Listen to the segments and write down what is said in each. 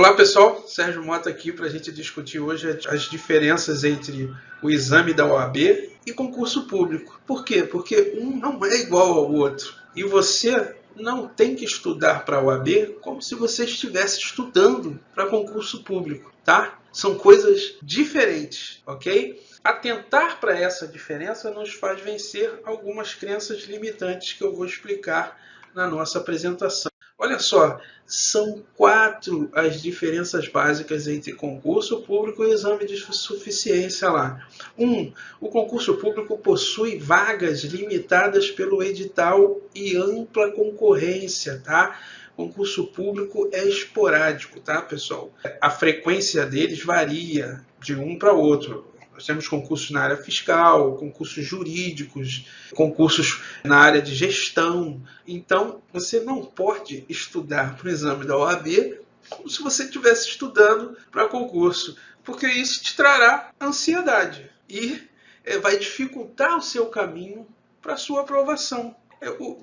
Olá pessoal, Sérgio Mota aqui para a gente discutir hoje as diferenças entre o exame da OAB e concurso público. Por quê? Porque um não é igual ao outro. E você não tem que estudar para a OAB como se você estivesse estudando para concurso público, tá? São coisas diferentes, ok? Atentar para essa diferença nos faz vencer algumas crenças limitantes que eu vou explicar na nossa apresentação. Olha só, são 4 as diferenças básicas entre concurso público e exame de suficiência lá. 1. O concurso público possui vagas limitadas pelo edital e ampla concorrência, tá? Concurso público é esporádico, tá, pessoal? A frequência deles varia de um para outro. Nós temos concursos na área fiscal, concursos jurídicos, concursos na área de gestão. Então, você não pode estudar para o exame da OAB como se você estivesse estudando para concurso, porque isso te trará ansiedade e vai dificultar o seu caminho para a sua aprovação.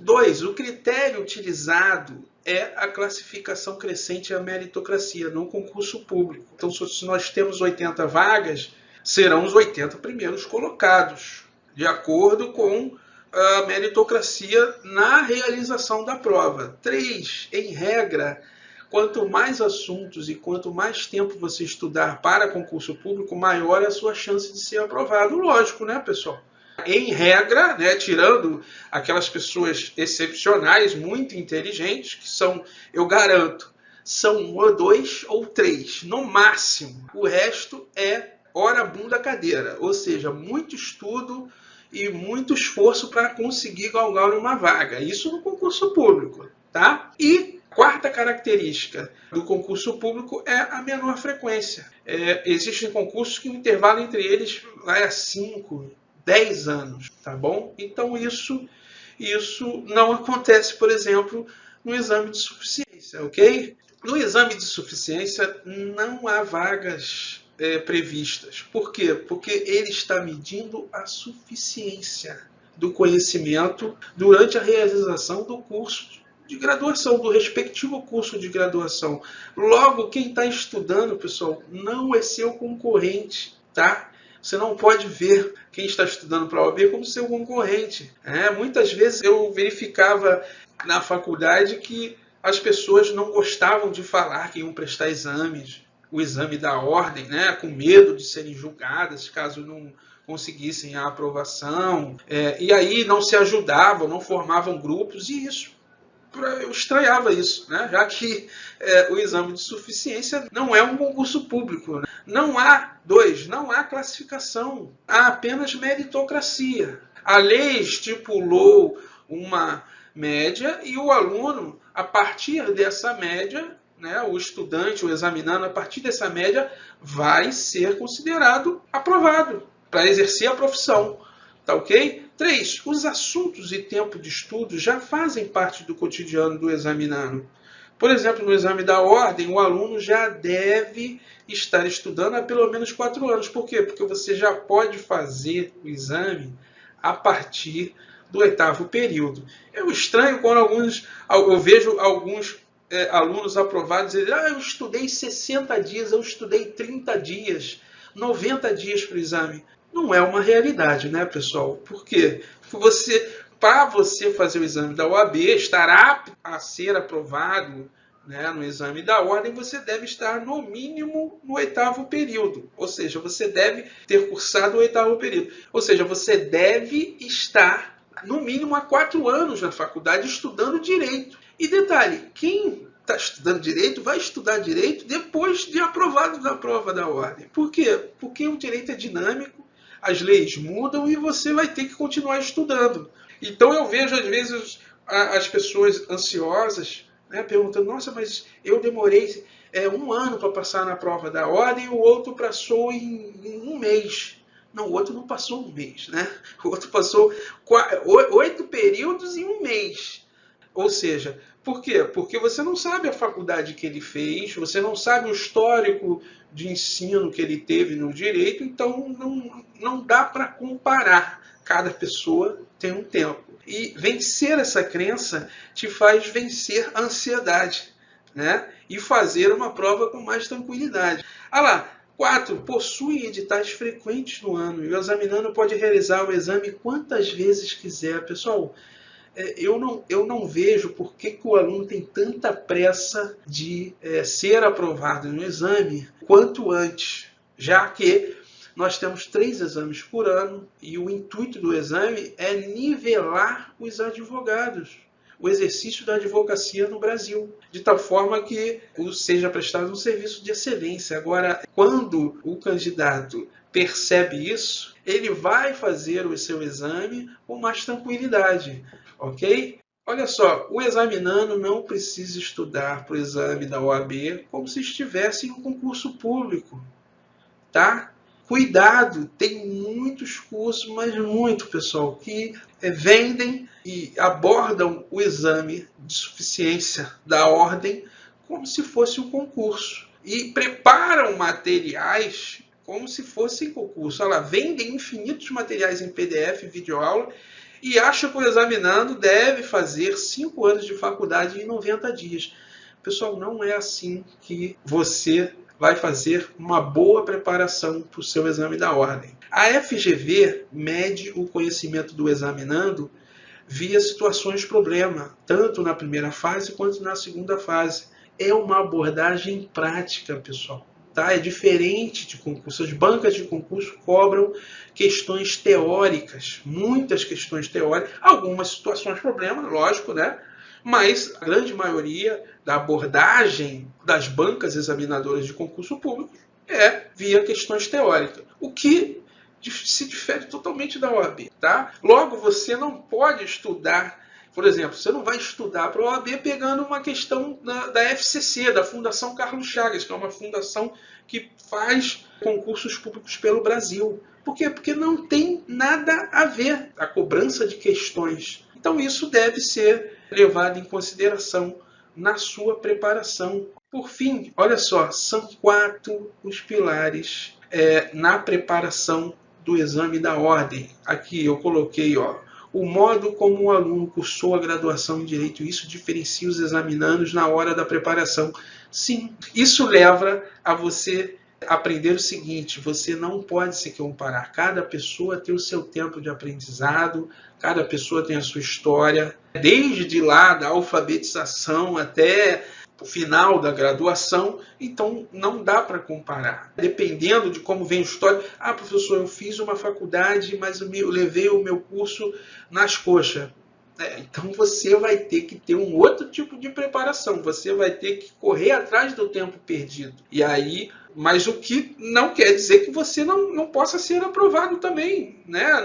2. O critério utilizado é a classificação crescente e a meritocracia no concurso público. Então, se nós temos 80 vagas, serão os 80 primeiros colocados, de acordo com a meritocracia na realização da prova. 3. Em regra, quanto mais assuntos e quanto mais tempo você estudar para concurso público, maior é a sua chance de ser aprovado. Lógico, né, pessoal? Em regra, né, tirando aquelas pessoas excepcionais, muito inteligentes, que são, eu garanto, são 1, 2 ou 3, no máximo. O resto é hora bunda cadeira, ou seja, muito estudo e muito esforço para conseguir galgar uma vaga. Isso no concurso público, tá? E quarta característica do concurso público é a menor frequência. Existem concursos que o intervalo entre eles vai a 5, 10 anos, tá bom? Então isso não acontece, por exemplo, no exame de suficiência, ok? No exame de suficiência não há vagas previstas. Por quê? Porque ele está medindo a suficiência do conhecimento durante a realização do curso de graduação, do respectivo curso de graduação. Logo, quem está estudando, pessoal, não é seu concorrente, tá? Você não pode ver quem está estudando para a OAB como seu concorrente. Muitas vezes eu verificava na faculdade que as pessoas não gostavam de falar que iam prestar exames, o exame da ordem, né, com medo de serem julgadas caso não conseguissem a aprovação, e aí não se ajudavam, não formavam grupos, e isso, eu estranhava isso, né, já que o exame de suficiência não é um concurso público, né? Não há classificação, há apenas meritocracia. A lei estipulou uma média e o aluno, a partir dessa média, né, o estudante, o examinando, a partir dessa média, vai ser considerado aprovado para exercer a profissão. Tá ok? 3. Os assuntos e tempo de estudo já fazem parte do cotidiano do examinando. Por exemplo, no exame da ordem, o aluno já deve estar estudando há pelo menos 4 anos. Por quê? Porque você já pode fazer o exame a partir do 8º período. Eu estranho quando eu vejo alguns alunos aprovados dizem, eu estudei 60 dias, eu estudei 30 dias, 90 dias para o exame. Não é uma realidade, né, pessoal? Por quê? Porque para você fazer o exame da OAB, estar apto a ser aprovado, né, no exame da ordem, você deve estar no mínimo no 8º período. Ou seja, você deve ter cursado o 8º período. Ou seja, você deve estar no mínimo há 4 anos na faculdade estudando direito. E detalhe, quem está estudando direito vai estudar direito depois de aprovado na prova da ordem. Por quê? Porque o direito é dinâmico, as leis mudam e você vai ter que continuar estudando. Então eu vejo às vezes as pessoas ansiosas, né, perguntando, nossa, mas eu demorei 1 ano para passar na prova da ordem e o outro passou em 1 mês. Não, o outro não passou 1 mês, né? O outro passou 8 períodos em 1 mês. Ou seja, por quê? Porque você não sabe a faculdade que ele fez, você não sabe o histórico de ensino que ele teve no direito, então não dá para comparar. Cada pessoa tem um tempo. E vencer essa crença te faz vencer a ansiedade. né? E fazer uma prova com mais tranquilidade. Ah lá, 4. Possui editais frequentes no ano e o examinando pode realizar o exame quantas vezes quiser. Pessoal, eu não vejo por que o aluno tem tanta pressa de ser aprovado no exame quanto antes, já que nós temos 3 exames por ano e o intuito do exame é nivelar os advogados, o exercício da advocacia no Brasil, de tal forma que seja prestado um serviço de excelência. Agora, quando o candidato percebe isso, ele vai fazer o seu exame com mais tranquilidade, ok? Olha só, o examinando não precisa estudar para o exame da OAB como se estivesse em um concurso público, tá? Cuidado, tem muitos cursos, mas muito, pessoal, que vendem e abordam o exame de suficiência da ordem como se fosse um concurso. E preparam materiais como se fossem concurso. Olha lá, vendem infinitos materiais em PDF, videoaula, e acham que o examinando deve fazer 5 anos de faculdade em 90 dias. Pessoal, não é assim que você vai fazer uma boa preparação para o seu exame da ordem. A FGV mede o conhecimento do examinando via situações problema, tanto na primeira fase quanto na segunda fase. É uma abordagem prática, pessoal. Tá? É diferente de concurso. As bancas de concurso cobram questões teóricas, muitas questões teóricas, algumas situações problema, lógico, né? Mas a grande maioria da abordagem das bancas examinadoras de concurso público é via questões teóricas, o que se difere totalmente da OAB. Tá? Logo, você não pode estudar, por exemplo, você não vai estudar para a OAB pegando uma questão da FCC, da Fundação Carlos Chagas, que é uma fundação que faz concursos públicos pelo Brasil. Por quê? Porque não tem nada a ver a cobrança de questões. Então, isso deve ser levado em consideração na sua preparação. Por fim, olha só, são 4 os pilares na preparação do exame da ordem. Aqui eu coloquei, o modo como o aluno cursou a graduação em Direito, isso diferencia os examinandos na hora da preparação. Sim, isso leva a você aprender o seguinte: você não pode se comparar. Cada pessoa tem o seu tempo de aprendizado, cada pessoa tem a sua história, desde lá da alfabetização até o final da graduação, então não dá para comparar. Dependendo de como vem a história, professor, eu fiz uma faculdade, mas eu levei o meu curso nas coxas. Então você vai ter que ter um outro tipo de preparação, você vai ter que correr atrás do tempo perdido. E aí, mas o que não quer dizer que você não possa ser aprovado também, né?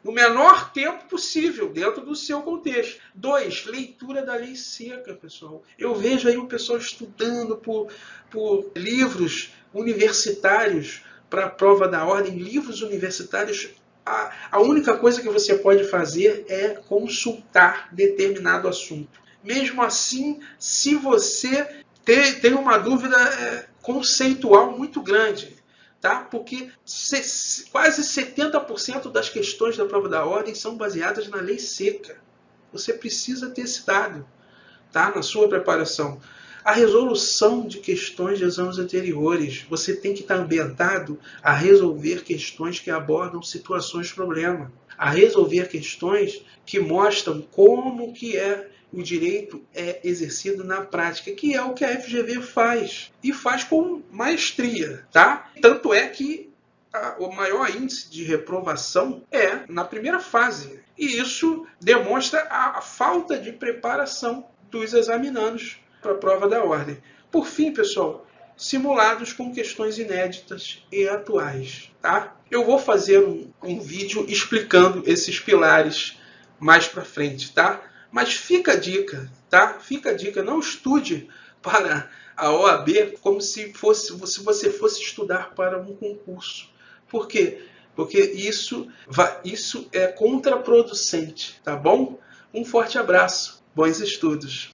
No menor tempo possível, dentro do seu contexto. 2, leitura da lei seca, pessoal. Eu vejo aí o pessoal estudando por livros universitários para a prova da ordem, livros universitários. A única coisa que você pode fazer é consultar determinado assunto. Mesmo assim, se você tem uma dúvida conceitual muito grande, tá? Porque quase 70% das questões da prova da ordem são baseadas na lei seca. Você precisa ter esse dado, tá? Na sua preparação. A resolução de questões de exames anteriores. Você tem que estar ambientado a resolver questões que abordam situações problema. A resolver questões que mostram como que o direito é exercido na prática, que é o que a FGV faz. E faz com maestria, tá? Tanto é que o maior índice de reprovação é na primeira fase. E isso demonstra a falta de preparação dos examinandos para a prova da ordem. Por fim, pessoal, simulados com questões inéditas e atuais. Tá? Eu vou fazer um vídeo explicando esses pilares mais para frente, tá? Mas fica a dica, tá? Fica a dica, não estude para a OAB como se você fosse estudar para um concurso. Por quê? Porque isso é contraproducente, tá bom? Um forte abraço, bons estudos!